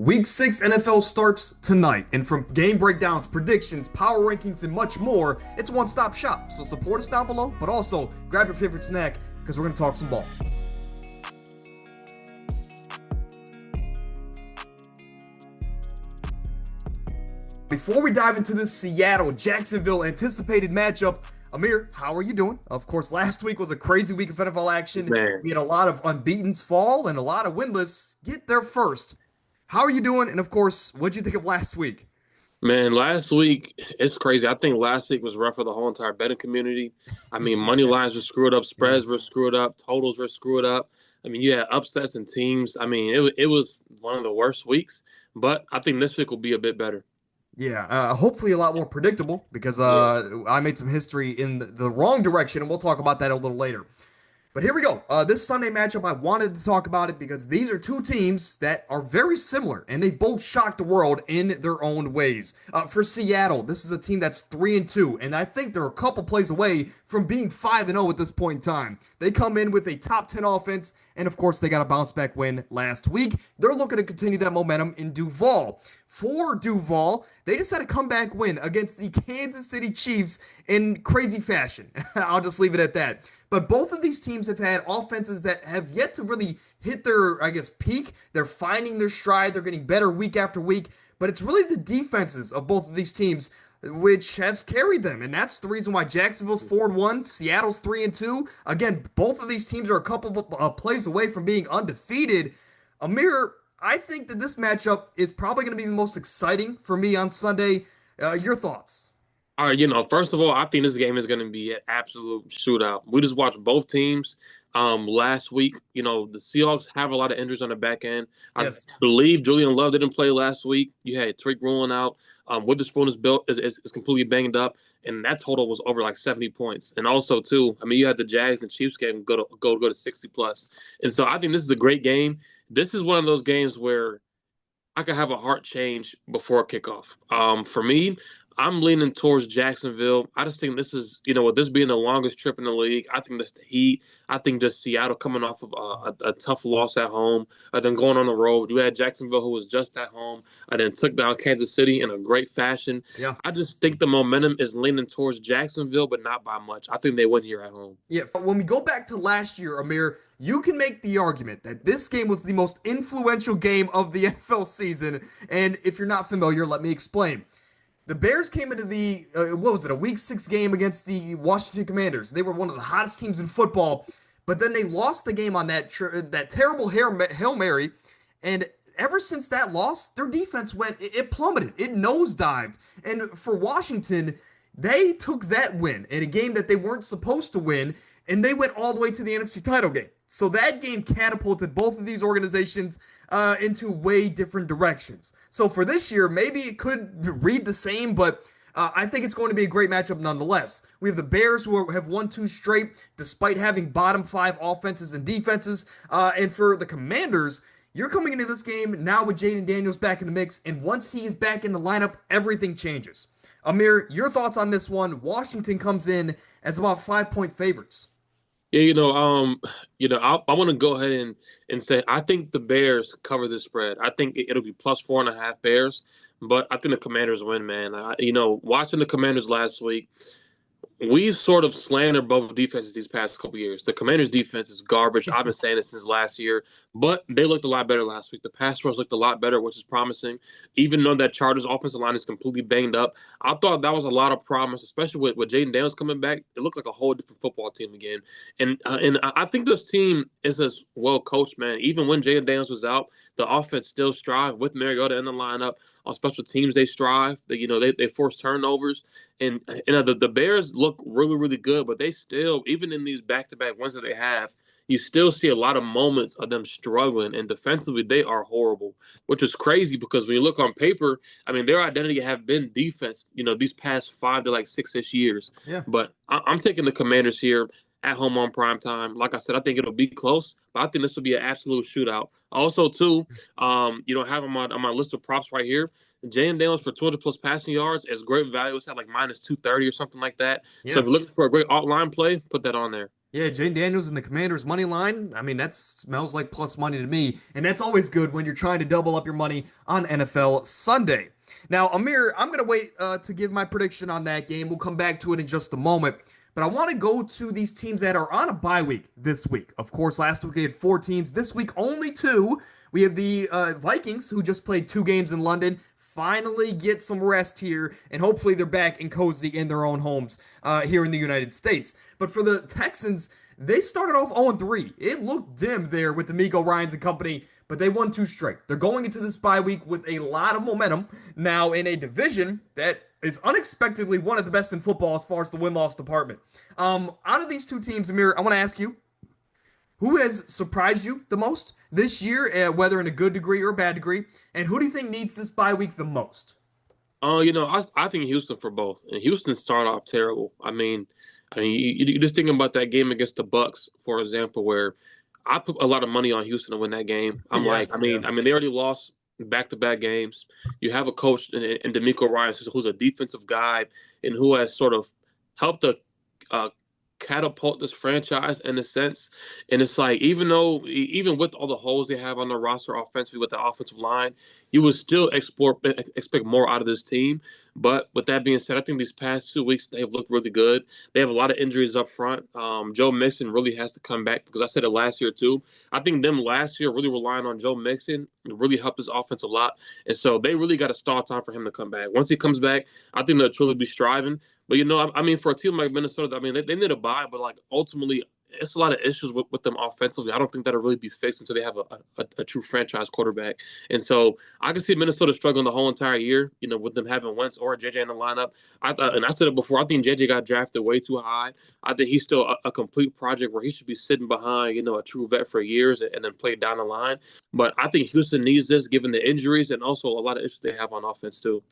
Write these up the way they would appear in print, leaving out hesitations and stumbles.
Week 6 NFL starts tonight, and from game breakdowns, predictions, power rankings, and much more, it's a one-stop shop. So support us down below, but also grab your favorite snack because we're going to talk some ball. Before we dive into this Seattle-Jacksonville anticipated matchup, Amir, how are you doing? Of course, last week was a crazy week of NFL action. Man, We had a lot of unbeatens fall and a lot of winless get there first. How are you doing? And of course, what'd you think of last week? man, last week it's crazy. I think last week was rough for the whole entire betting community. I mean, money lines were screwed up, Yeah. spreads were screwed up, totals were screwed up. I mean, you had upsets and teams. I mean, it was one of the worst weeks, but I think this week will be a bit better. Yeah, hopefully a lot more predictable because Yeah. I made some history in the wrong direction, and we'll talk about that a little later. But here we go. This Sunday matchup, I wanted to talk about it because these are two teams that are very similar, and they both shocked the world in their own ways. For Seattle, this is a team that's 3-2, and I think they're a couple plays away from being 5-0 at this point in time. They come in with a top 10 offense, and of course, they got a bounce back win last week. They're looking to continue that momentum in Duval. For Duval, they just had a comeback win against the Kansas City Chiefs in crazy fashion. I'll just leave it at that. But both of these teams have had offenses that have yet to really hit their, I guess, peak. They're finding their stride. They're getting better week after week. But it's really the defenses of both of these teams which have carried them. And that's the reason why Jacksonville's 4-1, Seattle's 3-2. Again, both of these teams are a couple plays away from being undefeated. Amir, I think that this matchup is probably going to be the most exciting for me on Sunday. Your thoughts? All right, first of all, I think this game is going to be an absolute shootout. We just watched both teams last week. The Seahawks have a lot of injuries on the back end. I Yes. believe Julian Love didn't play last week. You had Trick ruling out. Witherspoon is completely banged up, and that total was over like 70 points. And also, too, I mean, you had the Jags and Chiefs game go to 60 plus. And so I think this is a great game. This is one of those games where I could have a heart change before kickoff. For me, I'm leaning towards Jacksonville. I just think this is, with this being the longest trip in the league, I think that's the heat. I think just Seattle coming off of a tough loss at home, then going on the road. You had Jacksonville, who was just at home, and then took down Kansas City in a great fashion. Yeah. I just think the momentum is leaning towards Jacksonville, but not by much. I think they win here at home. Yeah, when we go back to last year, Amir, you can make the argument that this game was the most influential game of the NFL season. And if you're not familiar, let me explain. The Bears came into the, what was it, a week 6 game against the Washington Commanders. They were one of the hottest teams in football, but then they lost the game on that terrible Hail Mary. And ever since that loss, their defense it plummeted, it nosedived. And for Washington, they took that win in a game that they weren't supposed to win, and they went all the way to the NFC title game. So that game catapulted both of these organizations into way different directions. So for this year, maybe it could read the same, but I think it's going to be a great matchup nonetheless. We have the Bears who have won 2 straight despite having bottom 5 offenses and defenses. And for the Commanders, you're coming into this game now with Jaden Daniels back in the mix, and once he is back in the lineup, everything changes. Amir, your thoughts on this one? Washington comes in as about 5-point favorites. Yeah, I want to go ahead and say I think the Bears cover the spread. I think it'll be plus 4.5 Bears, but I think the Commanders win, man. Watching the Commanders last week, we've sort of slandered both defenses these past couple years. The Commanders' defense is garbage. I've been saying this since last year, but they looked a lot better last week. The pass rush looked a lot better, which is promising. Even though that Chargers' offensive line is completely banged up, I thought that was a lot of promise, especially with Jaden Daniels coming back. It looked like a whole different football team again. And I think this team is as well coached, man. Even when Jaden Daniels was out, the offense still strive with Mariota in the lineup. On special teams, they strive. They force turnovers. And the Bears look really, really good, but they still, even in these back-to-back wins that they have, you still see a lot of moments of them struggling. And defensively, they are horrible, which is crazy because when you look on paper, I mean, their identity have been defense, these past 5 to like 6-ish years. Yeah. But I'm taking the Commanders here at home on prime time. Like I said, I think it'll be close, but I think this will be an absolute shootout. Also, too, have on my list of props right here. Jalen Daniels for 200 plus passing yards is great value. It's at like minus 230 or something like that. So Yeah. if you're looking for a great alt line play, put that on there. Yeah, Jane Daniels and the Commanders money line. I mean, that smells like plus money to me, and that's always good when you're trying to double up your money on NFL Sunday. Now, Amir, I'm gonna wait to give my prediction on that game. We'll come back to it in just a moment, but I want to go to these teams that are on a bye week this week. Of course, last week we had four teams. This week only two. We have the Vikings, who just played two games in London. Finally get some rest here, and hopefully they're back and cozy in their own homes here in the United States. But for the Texans, they started off 0-3. It looked dim there with D'Amico Ryans and company, but they won two straight. They're going into this bye week with a lot of momentum now in a division that is unexpectedly one of the best in football as far as the win-loss department. Out of these two teams, Amir, I want to ask you, who has surprised you the most this year, whether in a good degree or a bad degree? And who do you think needs this bye week the most? I think Houston for both, and Houston started off terrible. I mean, you just thinking about that game against the Bucks, for example, where I put a lot of money on Houston to win that game. I'm Yeah, like, I yeah. mean, I mean, they already lost back-to-back games. You have a coach in D'Amico Ryan who's a defensive guy and who has sort of helped the uh, catapult this franchise in a sense. And it's like, even with all the holes they have on the roster offensively with the offensive line, you would still expect more out of this team. But with that being said, I think these past 2 weeks they've looked really good. They have a lot of injuries up front. Joe Mixon really has to come back because I said it last year too. I think them last year really relying on Joe Mixon really helped this offense a lot. And so they really got to stall time for him to come back. Once he comes back, I think they'll truly be striving. But I mean, for a team like Minnesota, I mean, they need a bye, but like ultimately, it's a lot of issues with them offensively. I don't think that'll really be fixed until they have a true franchise quarterback. And so I can see Minnesota struggling the whole entire year, with them having Wentz or JJ in the lineup. I thought, and I said it before, I think JJ got drafted way too high. I think he's still a complete project where he should be sitting behind, a true vet for years and then play down the line. But I think Houston needs this given the injuries and also a lot of issues they have on offense too.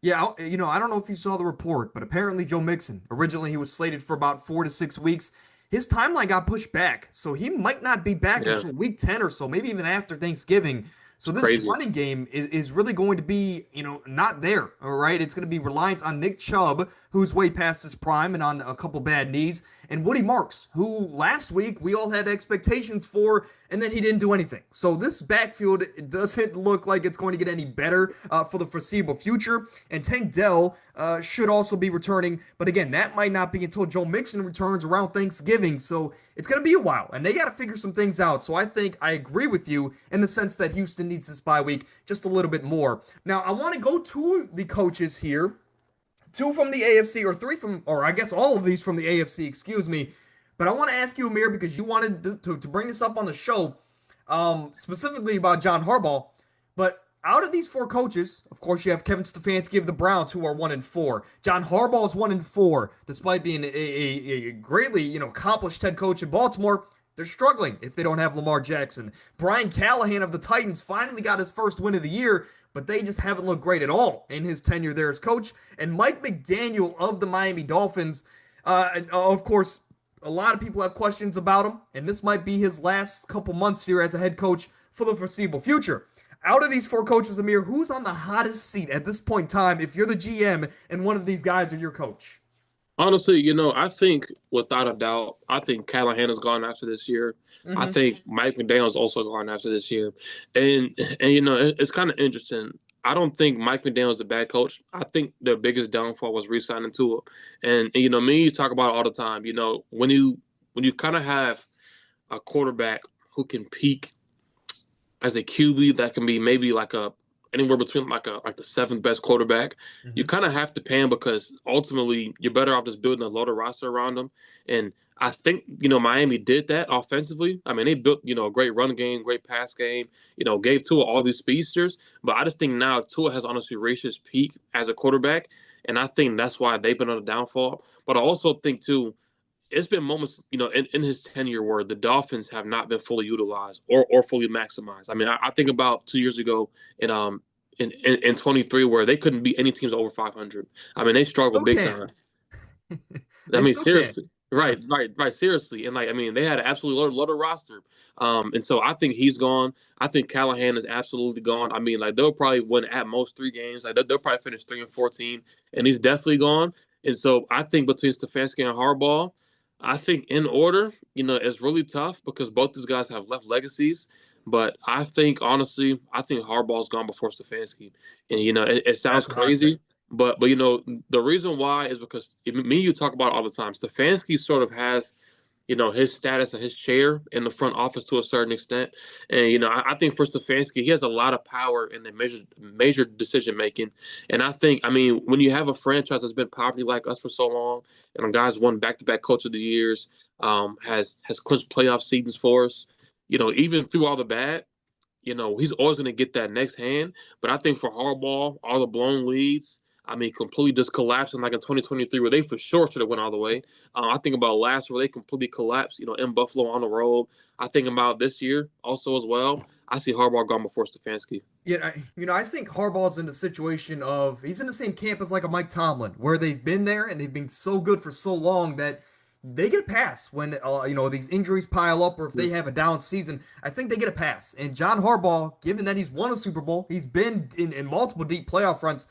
Yeah, I don't know if you saw the report, but apparently Joe Mixon, originally he was slated for about 4 to 6 weeks. His timeline got pushed back, so he might not be back Yeah, until week 10 or so, maybe even after Thanksgiving. So it's this crazy. running game is really going to be, not there. All right. It's going to be reliant on Nick Chubb, who's way past his prime and on a couple bad knees, and Woody Marks, who last week we all had expectations for, and then he didn't do anything. So this backfield doesn't look like it's going to get any better for the foreseeable future. And Tank Dell should also be returning, but again, that might not be until Joe Mixon returns around Thanksgiving. So it's going to be a while, and they got to figure some things out. So I think I agree with you in the sense that Houston needs this bye week just a little bit more. Now, I want to go to the coaches here, two from the AFC, or three from, or I guess all of these from the AFC, excuse me. But I want to ask you, Amir, because you wanted to bring this up on the show, specifically about John Harbaugh. But out of these four coaches, of course, you have Kevin Stefanski of the Browns, who are 1-4. John Harbaugh is 1-4, despite being a greatly, accomplished head coach in Baltimore. They're struggling if they don't have Lamar Jackson. Brian Callahan of the Titans finally got his first win of the year, but they just haven't looked great at all in his tenure there as coach. And Mike McDaniel of the Miami Dolphins, of course, a lot of people have questions about him, and this might be his last couple months here as a head coach for the foreseeable future. Out of these four coaches, Amir, who's on the hottest seat at this point in time if you're the GM and one of these guys are your coach? Honestly, I think without a doubt, I think Callahan is gone after this year. I Mm-hmm. think Mike McDaniel's also gone after this year, and it's kind of interesting. I don't think Mike McDaniel's a bad coach. I think their biggest downfall was re-signing Tua, and me and you talk about it all the time. When you kind of have a quarterback who can peak as a QB that can be maybe like a anywhere between like the seventh best quarterback, you Mm-hmm. kind of have to pay him because ultimately you're better off just building a loaded roster around him. And I think Miami did that offensively. I mean, they built a great run game, great pass game. Gave Tua all these speedsters, but I just think now Tua has honestly reached his peak as a quarterback, and I think that's why they've been on the downfall. But I also think too it's been moments, in his tenure where the Dolphins have not been fully utilized or fully maximized. I mean, I think about 2 years ago in 23 where they couldn't beat any teams over 500. I mean, they struggled Still big can. time. I They mean, still can. seriously. Yeah. Right, seriously. And like, I mean, they had an absolutely loaded roster. And so I think he's gone. I think Callahan is absolutely gone. I mean, like they'll probably win at most 3 games. Like they'll probably finish 3-14, and he's definitely gone. And so I think between Stefanski and Harbaugh, I think in order, it's really tough because both these guys have left legacies. But I think honestly, I think Harbaugh's gone before Stefanski, and it sounds That's what I think. crazy, but the reason why is because me and you talk about it all the time. Stefanski sort of has his status and his chair in the front office to a certain extent. And I think for Stefanski, he has a lot of power in the major decision making. And I mean, when you have a franchise that's been poverty like us for so long, and a guy's won back-to-back Coach of the Years, has clinched playoff seasons for us, even through all the bad, he's always going to get that next hand. But I think for Harbaugh, all the blown leads, I mean, completely just collapsing like in 2023, where they for sure should have went all the way. I think about last year where they completely collapsed, in Buffalo on the road. I think about this year also as well. I see Harbaugh gone before Stefanski. Yeah, I think Harbaugh's in the situation of he's in the same camp as like a Mike Tomlin, where they've been there and they've been so good for so long that they get a pass when these injuries pile up or if they have a down season. I think they get a pass. And John Harbaugh, given that he's won a Super Bowl, he's been in multiple deep playoff runs.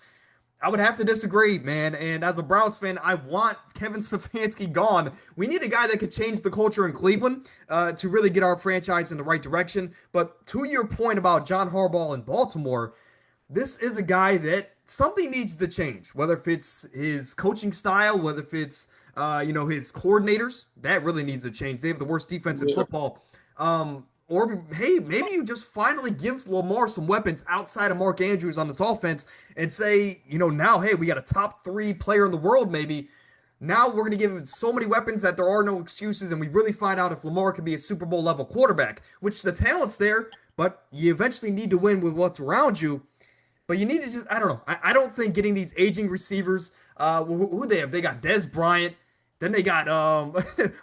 I would have to disagree, man. And as a Browns fan, I want Kevin Stefanski gone. We need a guy that could change the culture in Cleveland to really get our franchise in the right direction. But to your point about John Harbaugh in Baltimore, this is a guy that something needs to change. Whether if it's his coaching style, whether if it's his coordinators, that really needs to change. They have the worst defense in Yeah. football. Or hey, maybe you just finally give Lamar some weapons outside of Mark Andrews on this offense and say, now, hey, we got a top 3 player in the world, maybe. Now we're going to give him so many weapons that there are no excuses, and we really find out if Lamar can be a Super Bowl level quarterback, which the talent's there, but you eventually need to win with what's around you. But you need to just, I don't know. I don't think getting these aging receivers, who they have? They got Dez Bryant. Then they got,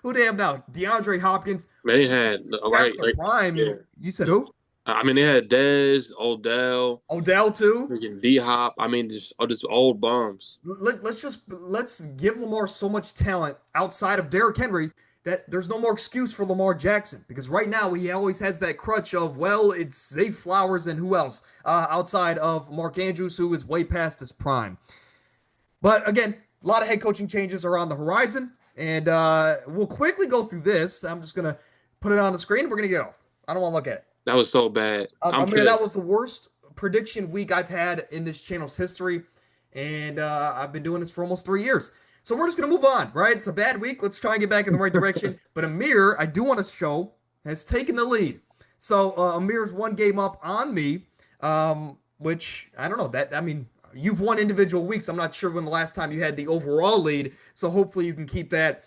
who they have now? DeAndre Hopkins. They had, all That's right, the like, yeah. prime. You said who? I mean, they had Dez, Odell, Odell, too. freaking D Hop. I mean, just old bums. Let's give Lamar so much talent outside of Derrick Henry that there's no more excuse for Lamar Jackson because right now he always has that crutch of it's Zay Flowers and who else outside of Mark Andrews who is way past his prime. But again, a lot of head coaching changes are on the horizon, and we'll quickly go through this. I'm just gonna put it on the screen. We're gonna get off. I don't want to look at it. That was so bad. I'm Amir, that pissed. was the worst prediction week I've had in this channel's history, and I've been doing this for almost 3 years. So we're just gonna move on, right? It's a bad week. Let's try and get back in the right direction. But Amir, I do want to show, has taken the lead. So Amir's one game up on me, which I don't know. That I mean, you've won individual weeks. I'm not sure when the last time you had the overall lead. So hopefully you can keep that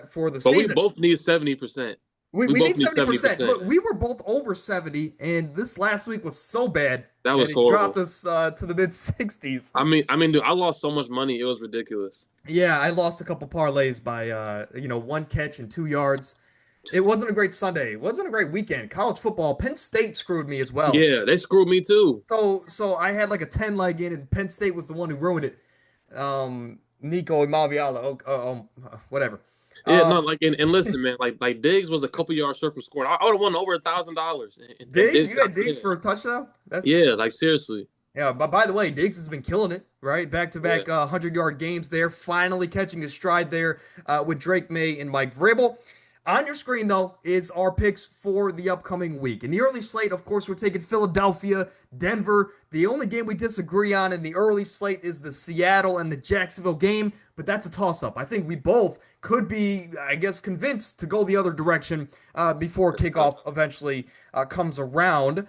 for the But we season. both need 70%. We We both need need 70%. 70%. Look, we were both over 70, and this last week was so bad That that was it horrible. dropped us to the mid 60s. I mean, dude, I lost so much money. It was ridiculous. Yeah, I lost a couple parlays by one catch and 2 yards. It wasn't a great Sunday. It wasn't a great weekend. College football, Penn State screwed me as well. Yeah, they screwed me too. So I had like a 10 leg in, and Penn State was the one who ruined it. Nico Maviala, whatever. Yeah, Uh, no, like and listen, man, like Diggs was a couple yards short from scoring. I would have won over $1,000, and Diggs, Diggs you got got Diggs pinned. for a touchdown. That's Yeah, like seriously. Yeah, but by the way, Diggs has been killing it, right? Back to Yeah. back 100-yard games there, finally catching his stride there with Drake May and Mike Vrabel. On your screen, though, is our picks for the upcoming week. In the early slate, of course, we're taking Philadelphia, Denver. The only game we disagree on in the early slate is the Seattle and the Jacksonville game, but that's a toss-up. I think we both could be, I guess, convinced to go the other direction before That's tough. kickoff eventually comes around.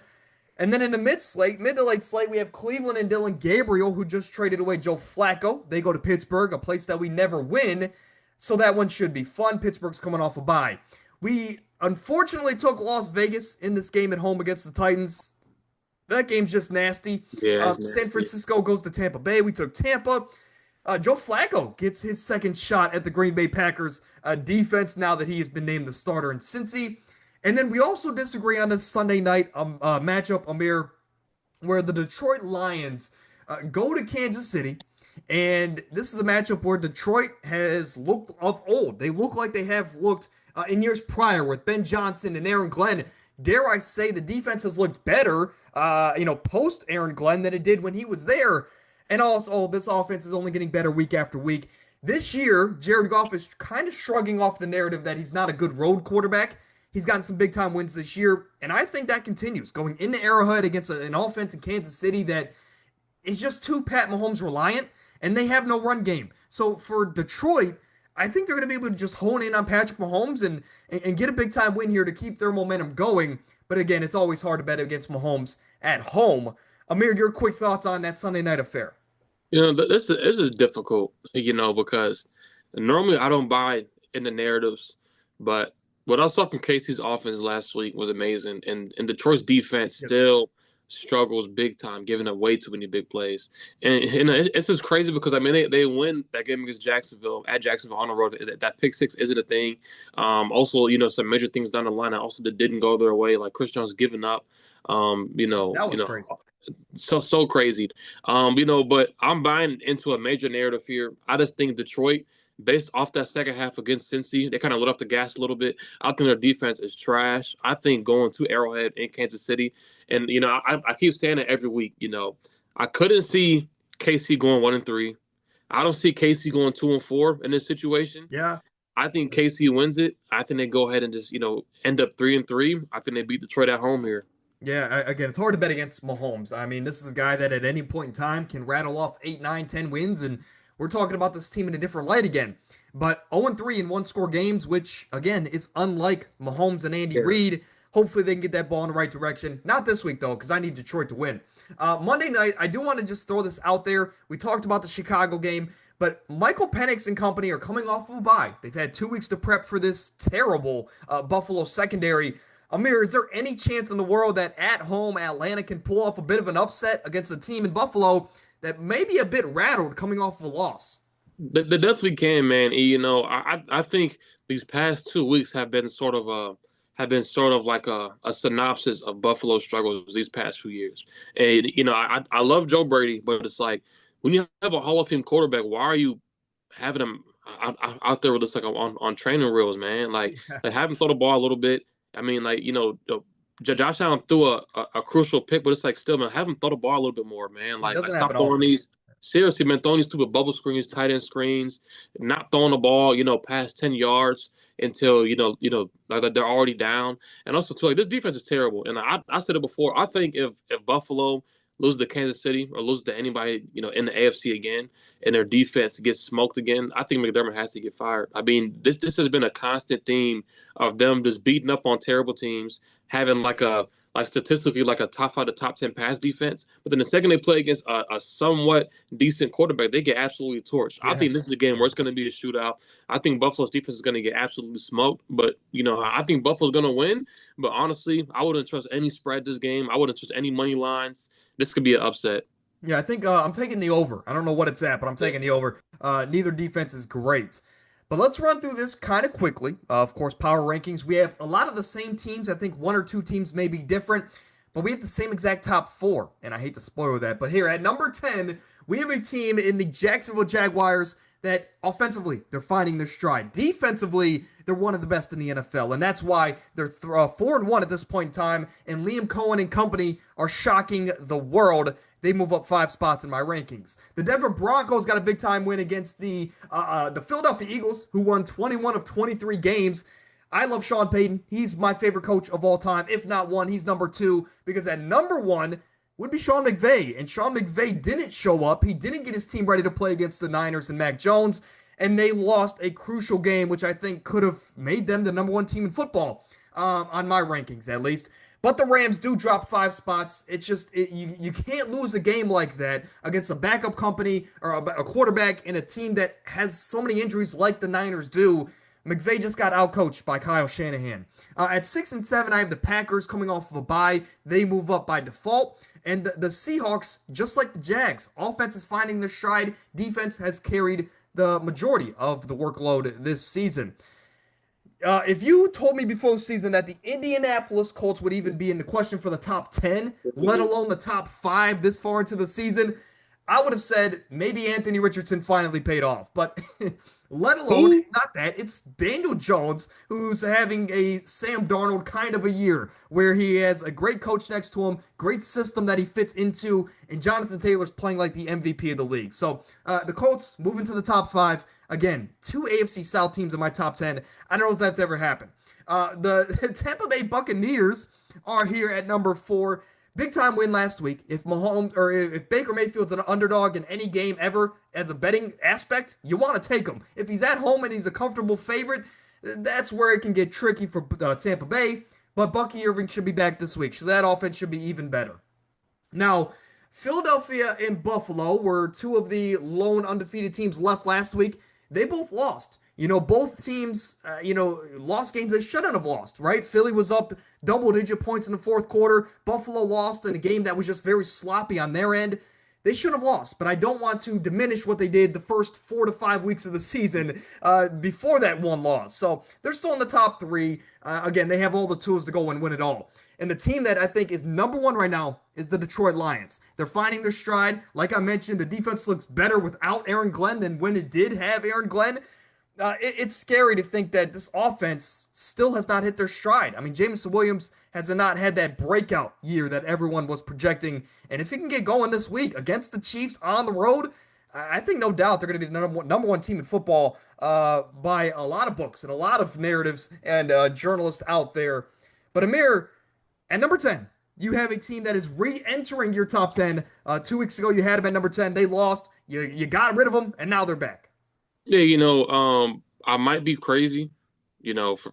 And then in the mid to late slate, we have Cleveland and Dylan Gabriel, who just traded away Joe Flacco. They go to Pittsburgh, a place that we never win. So that one should be fun. Pittsburgh's coming off a bye. We unfortunately took Las Vegas in this game at home against the Titans. That game's just nasty. Yeah, it's San nasty. Francisco goes to Tampa Bay. We took Tampa. Joe Flacco gets his second shot at the Green Bay Packers defense now that he has been named the starter in Cincy. And then we also disagree on this Sunday night matchup, Amir, where the Detroit Lions go to Kansas City. And this is a matchup where Detroit has looked of old. They look like they have looked in years prior with Ben Johnson and Aaron Glenn. Dare I say the defense has looked better, post Aaron Glenn than it did when he was there. And also, this offense is only getting better week after week. This year, Jared Goff is kind of shrugging off the narrative that he's not a good road quarterback. He's gotten some big time wins this year, and I think that continues going into Arrowhead against an offense in Kansas City that is just too Pat Mahomes reliant, and they have no run game. So for Detroit, I think they're going to be able to just hone in on Patrick Mahomes and get a big time win here to keep their momentum going. But again, it's always hard to bet against Mahomes at home. Amir, your quick thoughts on that Sunday night affair? This is difficult, because normally I don't buy in the narratives, but what I saw from Casey's offense last week was amazing, and Detroit's defense Yes. still struggles big time, giving up way too many big plays. And it's just crazy because I mean they win that game against Jacksonville at Jacksonville on the road. That pick six isn't a thing. Also, some major things down the line that also that didn't go their way, like Chris Jones giving up. That was crazy. So crazy. But I'm buying into a major narrative here. I just think Detroit, based off that second half against Cincy, they kind of let off the gas a little bit. I think their defense is trash. I think going to Arrowhead in Kansas City, and I keep saying it every week. I couldn't see KC going 1-3. I don't see KC going 2-4 in this situation. Yeah. I think KC wins it. I think they go ahead and just end up 3-3. I think they beat Detroit at home here. Yeah, again, it's hard to bet against Mahomes. I mean, this is a guy that at any point in time can rattle off 8, 9, 10 wins, and we're talking about this team in a different light again. But 0-3 in one-score games, which, again, is unlike Mahomes and Andy Yeah. Reid. Hopefully they can get that ball in the right direction. Not this week, though, because I need Detroit to win. Monday night, I do want to just throw this out there. We talked about the Chicago game, but Michael Penix and company are coming off of a bye. They've had 2 weeks to prep for this terrible Buffalo secondary. Amir, is there any chance in the world that at home Atlanta can pull off a bit of an upset against a team in Buffalo that may be a bit rattled coming off of a loss? They definitely can, man. And, I think these past 2 weeks have been sort of like a synopsis of Buffalo struggles these past few years. And I love Joe Brady, but it's like when you have a Hall of Fame quarterback, why are you having him out there with just like on training reels, man? Like have him throw the ball a little bit. I mean, like Josh Allen threw a crucial pick, but it's like still, man, have him throw the ball a little bit more, man. He Like doesn't have stop it throwing often. these. Seriously, man, throwing these stupid bubble screens, tight end screens, not throwing the ball, past 10 yards until like they're already down. And also too, like this defense is terrible. And I said it before. I think if Buffalo loses to Kansas City or loses to anybody in the AFC again, and their defense gets smoked again, I think McDermott has to get fired. I mean, this has been a constant theme of them just beating up on terrible teams, having like statistically like a top 5 to top 10 pass defense. But then the second they play against a somewhat decent quarterback, they get absolutely torched. I Yeah. think this is a game where it's going to be a shootout. I think Buffalo's defense is going to get absolutely smoked. But, I think Buffalo's going to win. But honestly, I wouldn't trust any spread this game. I wouldn't trust any money lines. This could be an upset. Yeah, I think I'm taking the over. I don't know what it's at, but I'm taking the over. Neither defense is great. But let's run through this kind of quickly. Of course, power rankings. We have a lot of the same teams. I think one or two teams may be different, but we have the same exact top four. And I hate to spoil that. But here at number 10, we have a team in the Jacksonville Jaguars that offensively, they're finding their stride. Defensively, they're one of the best in the NFL. And that's why they're 4-1 at this point in time. And Liam Cohen and company are shocking the world. They move up 5 spots in my rankings. The Denver Broncos got a big time win against the Philadelphia Eagles, who won 21 of 23 games. I love Sean Payton. He's my favorite coach of all time. If not one, he's number two, because at number one would be Sean McVay. And Sean McVay didn't show up. He didn't get his team ready to play against the Niners and Mac Jones. And they lost a crucial game, which I think could have made them the number one team in football, on my rankings at least. But the Rams do drop 5 spots. It's just you can't lose a game like that against a backup company or a quarterback in a team that has so many injuries like the Niners do. McVay just got outcoached by Kyle Shanahan. At 6-7, I have the Packers coming off of a bye. They move up by default. And the Seahawks, just like the Jags, offense is finding their stride. Defense has carried the majority of the workload this season. If you told me before the season that the Indianapolis Colts would even be in the question for the top 10, let alone the top 5 this far into the season, I would have said maybe Anthony Richardson finally paid off, but let alone Who? it's not that. It's Daniel Jones who's having a Sam Darnold kind of a year where he has a great coach next to him, great system that he fits into, and Jonathan Taylor's playing like the MVP of the league. So the Colts moving to the top five. Again, two AFC South teams in my top 10. I don't know if that's ever happened. The Tampa Bay Buccaneers are here at number four. Big time win last week. If Mahomes or if Baker Mayfield's an underdog in any game ever as a betting aspect, you want to take him. If he's at home and he's a comfortable favorite, that's where it can get tricky for Tampa Bay. But Bucky Irving should be back this week, so that offense should be even better. Now, Philadelphia and Buffalo were two of the lone undefeated teams left last week. They both lost. Both teams, lost games they shouldn't have lost, right? Philly was up double-digit points in the fourth quarter. Buffalo lost in a game that was just very sloppy on their end. They should have lost, but I don't want to diminish what they did the first 4 to 5 weeks of the season before that one loss. So they're still in the top three. Again, they have all the tools to go and win it all. And the team that I think is number one right now is the Detroit Lions. They're finding their stride. Like I mentioned, the defense looks better without Aaron Glenn than when it did have Aaron Glenn. It's scary to think that this offense still has not hit their stride. I mean, Jameson Williams has not had that breakout year that everyone was projecting. And if he can get going this week against the Chiefs on the road, I think no doubt they're going to be the number one team in football by a lot of books and a lot of narratives and journalists out there. But Amir, at number 10, you have a team that is re-entering your top 10. 2 weeks ago, you had them at number 10. They lost. You got rid of them, and now they're back. Yeah, I might be crazy,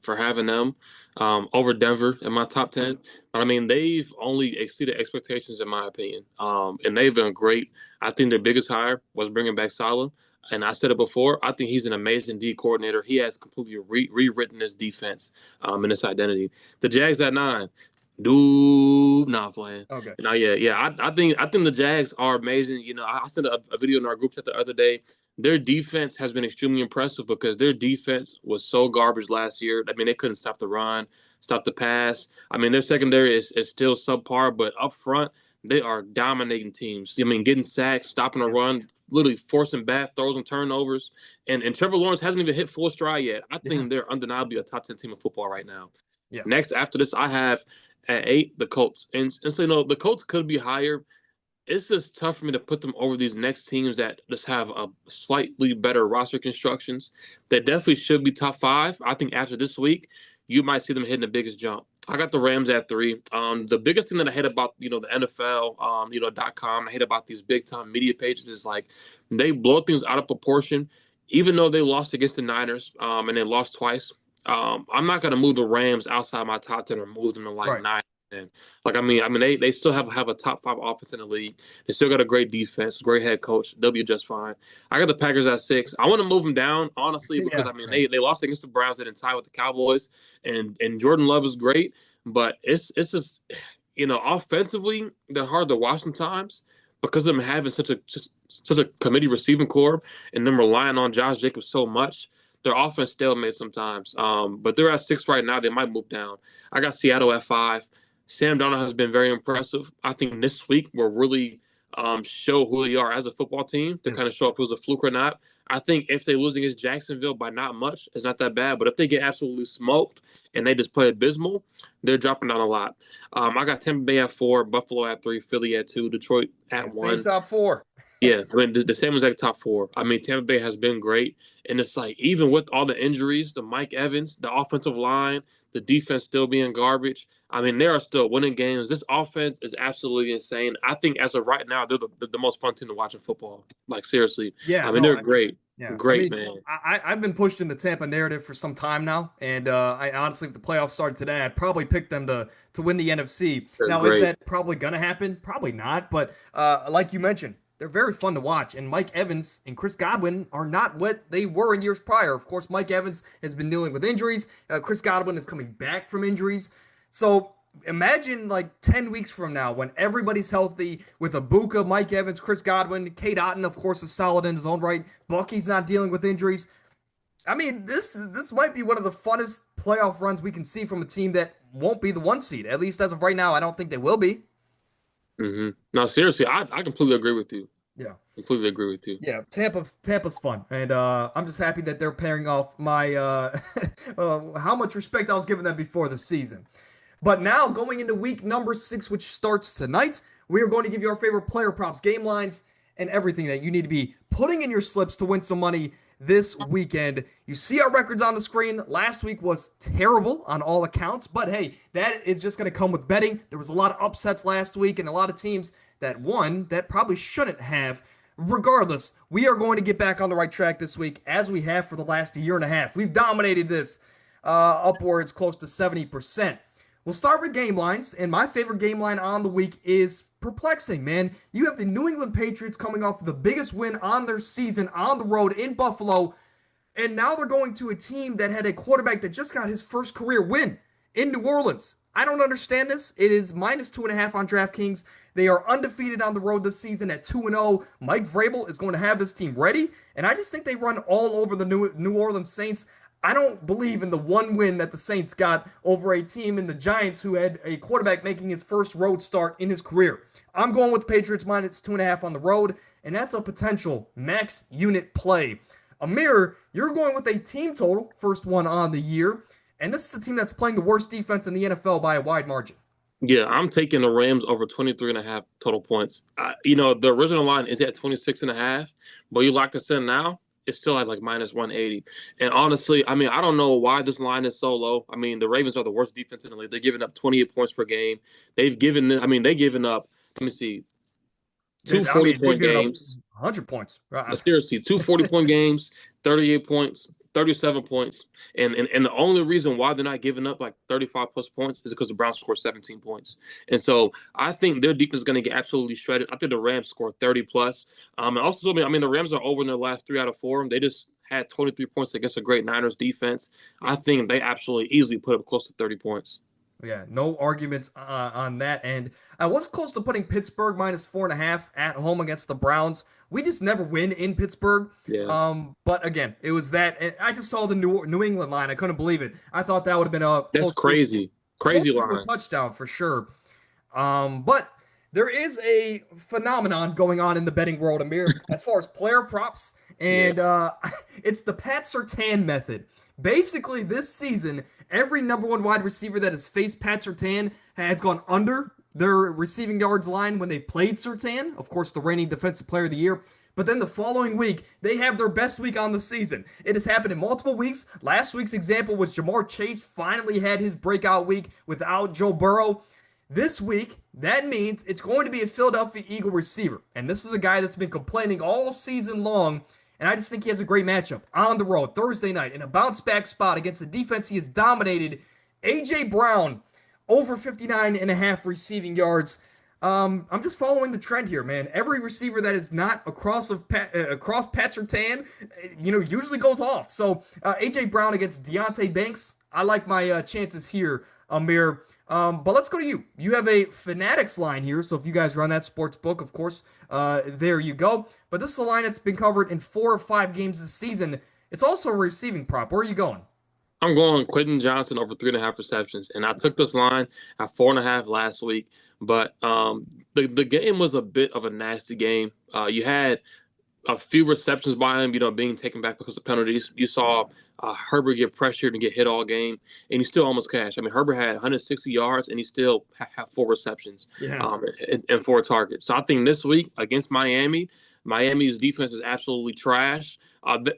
for having them over Denver in my top 10. But I mean, they've only exceeded expectations in my opinion. And they've been great. I think their biggest hire was bringing back Salah. And I said it before, I think he's an amazing D coordinator. He has completely rewritten this defense and this identity. The Jags at 9. Do not playing. Okay. No, yeah. I think the Jags are amazing. I sent a video in our group chat the other day. Their defense has been extremely impressive because their defense was so garbage last year. I mean, they couldn't stop the run, stop the pass. I mean, their secondary is still subpar, but up front, they are dominating teams. I mean, getting sacks, stopping a run, literally forcing bad throws and turnovers. And Trevor Lawrence hasn't even hit full stride yet. I think they're undeniably a top 10 team in football right now. Yeah. Next, after this, I have at 8 the Colts. And so, the Colts could be higher. It's just tough for me to put them over these next teams that just have a slightly better roster constructions. They definitely should be top 5. I think after this week, you might see them hitting the biggest jump. I got the Rams at 3. The biggest thing that I hate about, the NFL, .com, I hate about these big time media pages is like they blow things out of proportion, even though they lost against the Niners and they lost twice. I'm not going to move the Rams outside my top 10 or move them to like 9. Like I mean, they still have a top 5 offense in the league. They still got a great defense, great head coach. They'll be just fine. I got the Packers at 6. I want to move them down honestly because they lost against the Browns. They didn't tie with the Cowboys, and Jordan Love is great, but it's just offensively they're hard to watch sometimes because of them having such a committee receiving corps and them relying on Josh Jacobs so much. Their offense stalemate sometimes, but they're at 6 right now. They might move down. I got Seattle at 5. Sam Darnold has been very impressive. I think this week will really show who they are as a football team to kind of show if it was a fluke or not. I think if they lose against Jacksonville by not much, it's not that bad. But if they get absolutely smoked and they just play abysmal, they're dropping down a lot. I got Tampa Bay at 4, Buffalo at 3, Philly at 2, Detroit at 1. Same top 4. Yeah, I mean, the same exact top 4. I mean, Tampa Bay has been great. And it's like, even with all the injuries, the Mike Evans, the offensive line, the defense still being garbage. I mean, they are still winning games. This offense is absolutely insane. I think as of right now, they're the most fun team to watch in football. Like, seriously. Yeah. I mean, they're great. Yeah. Great, man. I've been pushed in the Tampa narrative for some time now. And I honestly, if the playoffs started today, I'd probably pick them to win the NFC. Now, is that probably going to happen? Probably not. But like you mentioned, they're very fun to watch. And Mike Evans and Chris Godwin are not what they were in years prior. Of course, Mike Evans has been dealing with injuries. Chris Godwin is coming back from injuries. So imagine like 10 weeks from now when everybody's healthy with Ibuka, Mike Evans, Chris Godwin, Kate Otten, of course, is solid in his own right. Bucky's not dealing with injuries. I mean, this might be one of the funnest playoff runs we can see from a team that won't be the 1 seed. At least as of right now, I don't think they will be. No, seriously, I completely agree with you. Yeah. completely agree with you. Yeah, Tampa's fun, and I'm just happy that they're paying off my how much respect I was giving them before the season. But now going into week number 6, which starts tonight, we are going to give you our favorite player props, game lines, and everything that you need to be putting in your slips to win some money this weekend. You see our records on the screen. Last week was terrible on all accounts, but hey, that is just going to come with betting. There was a lot of upsets last week and a lot of teams that won that probably shouldn't have. Regardless, we are going to get back on the right track this week as we have for the last year and a half. We've dominated this upwards close to 70%. We'll start with game lines, and my favorite game line on the week is perplexing, man. You have the New England Patriots coming off the biggest win on their season on the road in Buffalo, and now they're going to a team that had a quarterback that just got his first career win in New Orleans. I don't understand this. It is -2.5 on DraftKings. They are undefeated on the road this season at 2-0. Mike Vrabel is going to have this team ready, and I just think they run all over the New Orleans Saints. I don't believe in the one win that the Saints got over a team in the Giants who had a quarterback making his first road start in his career. I'm going with the Patriots -2.5 on the road, and that's a potential max unit play. Amir, you're going with a team total, first one on the year, and this is a team that's playing the worst defense in the NFL by a wide margin. Yeah, I'm taking the Rams over 23.5 total points. The original line is at 26.5, but you like I said now, it's still at like -180. And honestly, I mean, I don't know why this line is so low. I mean, the Ravens are the worst defense in the league. They're giving up 28 points per game. They've given up, let me see, two 40-point games. 100 points. Seriously, two 40-point games, 38 points, 37 points. And the only reason why they're not giving up like 35 plus points is because the Browns scored 17 points. And so I think their defense is going to get absolutely shredded. I think the Rams scored 30 plus. And also, I mean, the Rams are over in their last 3 out of 4. They just had 23 points against a great Niners defense. I think they absolutely easily put up close to 30 points. Yeah, no arguments on that end. I was close to putting Pittsburgh -4.5 at home against the Browns. We just never win in Pittsburgh. Yeah. But again, it was that. And I just saw the New England line. I couldn't believe it. I thought that would have been That's crazy. Crazy line. A touchdown for sure. But there is a phenomenon going on in the betting world, Amir, as far as player props, and it's the Pat Surtain method. Basically, this season, every number one wide receiver that has faced Pat Surtain has gone under their receiving yards line when they've played Surtain. Of course, the reigning defensive player of the year. But then the following week, they have their best week on the season. It has happened in multiple weeks. Last week's example was Jamar Chase finally had his breakout week without Joe Burrow. This week, that means it's going to be a Philadelphia Eagle receiver. And this is a guy that's been complaining all season long. And I just think he has a great matchup on the road Thursday night in a bounce-back spot against the defense he has dominated. A.J. Brown, over 59.5 receiving yards. I'm just following the trend here, man. Every receiver that is not across Pat Surtain, usually goes off. So A.J. Brown against Deonte Banks, I like my chances here, Amir. But let's go to you. You have a Fanatics line here, so if you guys run that sports book, of course, there you go. But this is a line that's been covered in 4 or 5 games this season. It's also a receiving prop. Where are you going? I'm going Quentin Johnson over 3.5 receptions, and I took this line at 4.5 last week. But the game was a bit of a nasty game. You had a few receptions by him, being taken back because of penalties. You saw Herbert get pressured and get hit all game, and he still almost cashed. I mean, Herbert had 160 yards, and he still had 4 receptions and 4 targets. So I think this week against Miami's defense is absolutely trash.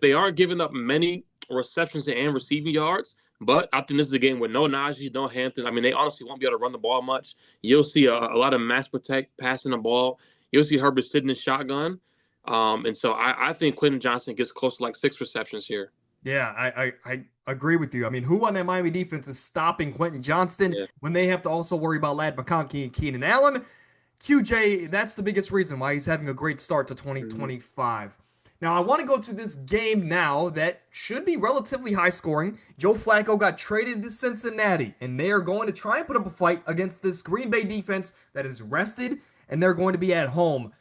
They aren't giving up many receptions and receiving yards, but I think this is a game with no Najee, no Hampton. I mean, they honestly won't be able to run the ball much. You'll see a lot of mass protect passing the ball. You'll see Herbert sitting in shotgun. And so I think Quentin Johnson gets close to like 6 receptions here. Yeah, I agree with you. I mean, who on that Miami defense is stopping Quentin Johnston when they have to also worry about Ladd McConkey and Keenan Allen? QJ, that's the biggest reason why he's having a great start to 2025. Now, I want to go to this game now that should be relatively high scoring. Joe Flacco got traded to Cincinnati, and they are going to try and put up a fight against this Green Bay defense that is rested, and they're going to be at home.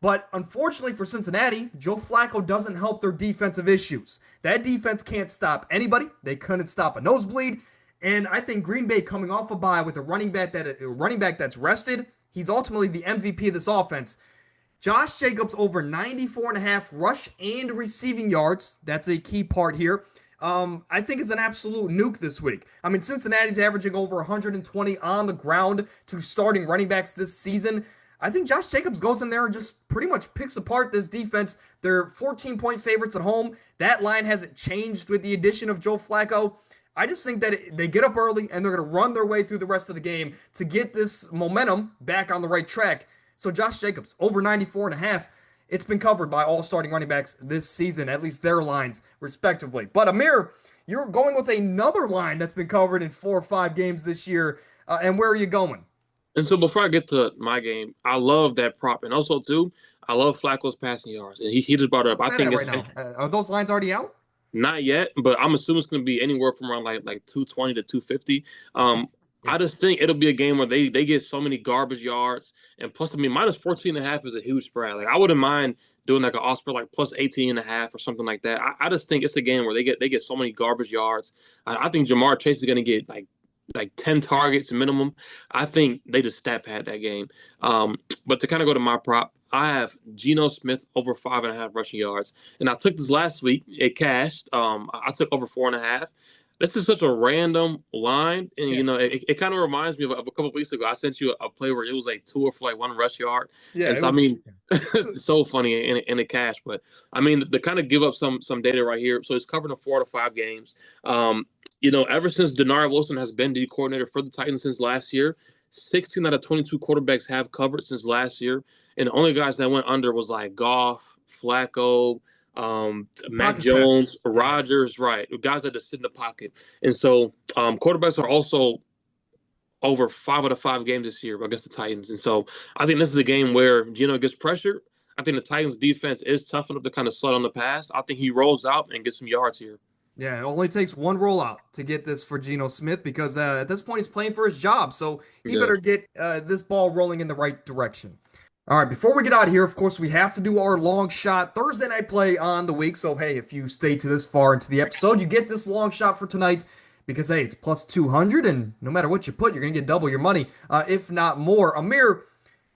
But unfortunately for Cincinnati, Joe Flacco doesn't help their defensive issues. That defense can't stop anybody. They couldn't stop a nosebleed. And I think Green Bay coming off a bye with a running back that's rested, he's ultimately the MVP of this offense. Josh Jacobs over 94 and a half rush and receiving yards. That's a key part here. I think it's an absolute nuke this week. I mean, Cincinnati's averaging over 120 on the ground to starting running backs this season. I think Josh Jacobs goes in there and just pretty much picks apart this defense. They're 14-point favorites at home. That line hasn't changed with the addition of Joe Flacco. I just think that they get up early and they're going to run their way through the rest of the game to get this momentum back on the right track. So Josh Jacobs, over 94 and a half. It's been covered by all starting running backs this season, at least their lines, respectively. But Amir, you're going with another line that's been covered in 4 or 5 games this year. And where are you going? And so before I get to my game, I love that prop. And also, too, I love Flacco's passing yards. And he just brought it up. What's I that think at it's right now? Are those lines already out? not yet, but I'm assuming it's going to be anywhere from around like 220 to 250. Yeah. I just think it'll be a game where they get so many garbage yards. And plus, I mean, minus 14 and a half is a huge spread. Like, I wouldn't mind doing like an Oscar like plus 18 and a half or something like that. I just think it's a game where they get so many garbage yards. I think Jamar Chase is going to get like 10 targets minimum. I think they just stat pad that game. But to kind of go to my prop, I have Geno Smith over 5.5 rushing yards. And I took this last week. It cashed. I took over 4.5. This is such a random line. And, Yeah. it kind of reminds me of a couple of weeks ago. I sent you a play where it was like 2 for like 1 rush yard. Yeah, And it so, I was. mean, it's so funny in the cash. But, I mean, to kind of give up some data right here. So it's covering 4 to 5 games. Ever since Denard Wilson has been the coordinator for the Titans since last year, 16 out of 22 quarterbacks have covered since last year. And the only guys that went under was like Goff, Flacco, Mac Pocket Jones, passers. Yeah. Rodgers, right? Guys that just sit in the pocket. And so quarterbacks are also over 5 out of 5 games this year against the Titans. And so I think this is a game where Geno gets pressure. I think the Titans defense is tough enough to kind of slow down the pass. I think he rolls out and gets some yards here. Yeah, it only takes one rollout to get this for Geno Smith because at this point he's playing for his job, so he Yeah. better get this ball rolling in the right direction. All right, before we get out of here, of course, we have to do our long shot Thursday night play on the week. So, hey, if you stay to this far into the episode, you get this long shot for tonight because, hey, it's plus 200, and no matter what you put, you're going to get double your money, if not more. Amir,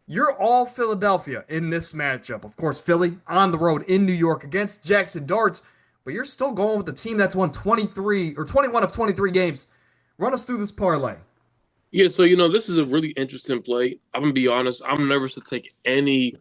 you're all Philadelphia in this matchup. Of course, Philly on the road in New York against Jackson Darts, but you're still going with the team that's won 23 or 21 of 23 games. Run us through this parlay. Yeah, so this is a really interesting play. I'm gonna be honest. I'm nervous to take any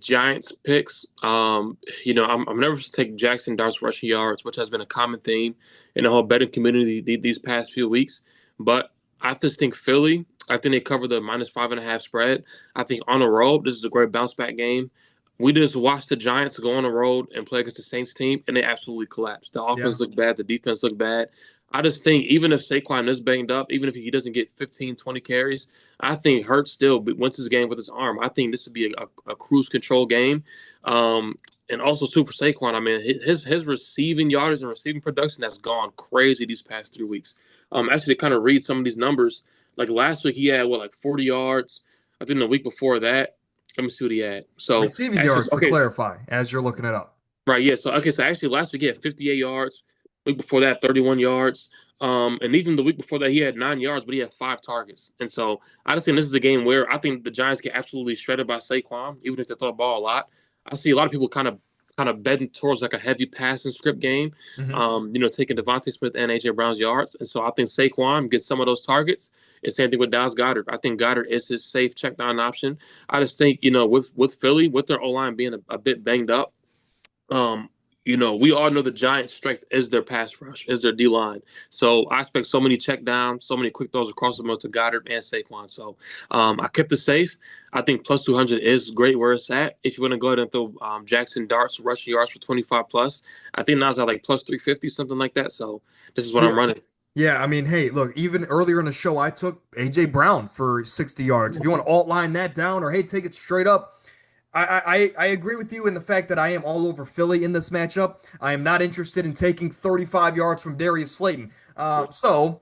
Giants picks. I'm nervous to take Jackson Dart's rushing yards, which has been a common theme in the whole betting community these past few weeks. But I just think Philly. I think they cover the minus 5.5 spread. I think on the road, this is a great bounce back game. We just watched the Giants go on the road and play against the Saints team, and they absolutely collapsed. The Yeah. offense looked bad. The defense looked bad. I just think even if Saquon is banged up, even if he doesn't get 15, 20 carries, I think Hurts still wins his game with his arm. I think this would be a cruise control game. And also, too, for Saquon, I mean, his receiving yardage and receiving production has gone crazy these past 3 weeks. Actually, to kind of read some of these numbers, like last week he had, like 40 yards. I think the week before that, let me see what he had. So Receiving actually, yards to okay, clarify as you're looking it up. right, yeah. So actually last week he had 58 yards. Week before that, 31 yards. And even the week before that, he had 9 yards, but he had 5 targets. And so I just think this is a game where I think the Giants get absolutely shredded by Saquon, even if they throw the ball a lot. I see a lot of people kind of betting towards like a heavy passing script game. Taking Devontae Smith and AJ Brown's yards. And so I think Saquon gets some of those targets. And same thing with Dallas Goedert. I think Goddard is his safe check down option. I just think, with Philly, with their O-line being a bit banged up, we all know the Giants' strength is their pass rush, is their D-line. So I expect so many check downs, so many quick throws across the middle to Goddard and Saquon. So I kept it safe. I think plus 200 is great where it's at. If you want to go ahead and throw Jackson Darts rushing yards for 25 plus, I think now's at like plus 350, something like that. So this is what I'm running. Yeah, I mean, hey, look, even earlier in the show, I took AJ Brown for 60 yards. If you want to alt line that down or hey, take it straight up, I agree with you in the fact that I am all over Philly in this matchup. I am not interested in taking 35 yards from Darius Slayton. The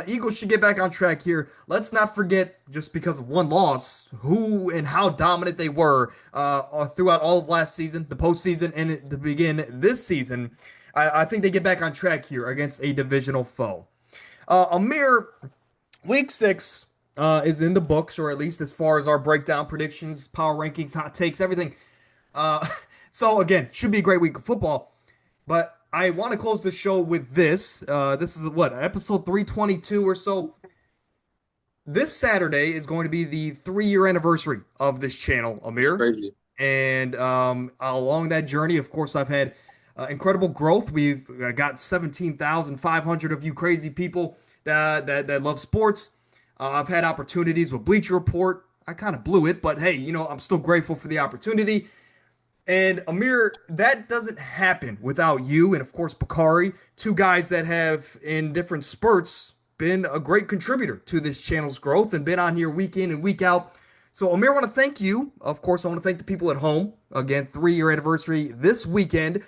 Eagles should get back on track here. Let's not forget, just because of one loss, who and how dominant they were throughout all of last season, the postseason, and to begin this season. I think they get back on track here against a divisional foe. Amir, week 6. is in the books, or at least as far as our breakdown, predictions, power rankings, hot takes, everything. Uh, so again, should be a great week of football. But I want to close the show with this. This is what, episode 322 or so. This Saturday is going to be the 3 year anniversary of this channel, It's Amir. crazy. And along that journey, of course, I've had incredible growth. We've got 17,500 of you crazy people that love sports. I've had opportunities with Bleacher Report. I kind of blew it, but hey, I'm still grateful for the opportunity. And Amir, that doesn't happen without you and, of course, Bakari, two guys that have, in different spurts, been a great contributor to this channel's growth and been on here week in and week out. So, Amir, I want to thank you. Of course, I want to thank the people at home. Again, 3 year anniversary this weekend.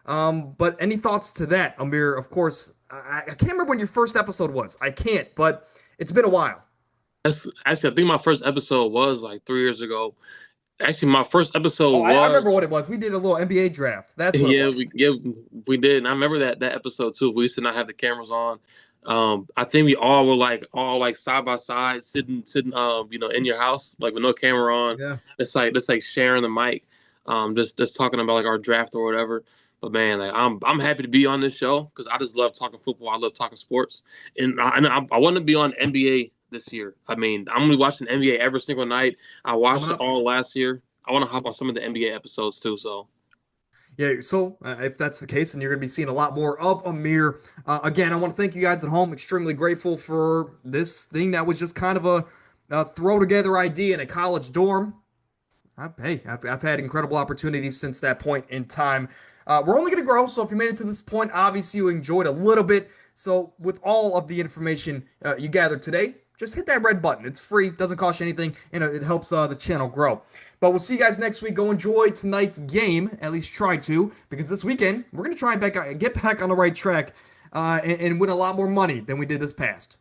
But any thoughts to that, Amir? Of course, I can't remember when your first episode was. I can't, but it's been a while. That's actually, I think my first episode was like 3 years ago. Actually, my first episode Oh, I remember what was it was. We did a little NBA draft. That's what it yeah, was. we did, and I remember that episode too. We used to not have the cameras on. I think we all were like all like side by side, sitting in your house like with no camera on. Yeah. It's like sharing the mic, just talking about like our draft or whatever. But man, like I'm happy to be on this show because I just love talking football. I love talking sports, and I want to be on NBA this year. I mean, I'm gonna be watching NBA every single night. I Coming watched it up. all last year. I want to hop on some of the NBA episodes too. So. Yeah, so if that's the case, then you're going to be seeing a lot more of Amir. Again, I want to thank you guys at home. Extremely grateful for this thing that was just kind of a throw together idea in a college dorm. I've had incredible opportunities since that point in time. We're only going to grow, so if you made it to this point, obviously you enjoyed a little bit. So with all of the information you gathered today, just hit that red button. It's free, doesn't cost you anything, and it helps the channel grow. But we'll see you guys next week. Go enjoy tonight's game, at least try to, because this weekend we're going to try and get back on the right track and win a lot more money than we did this past.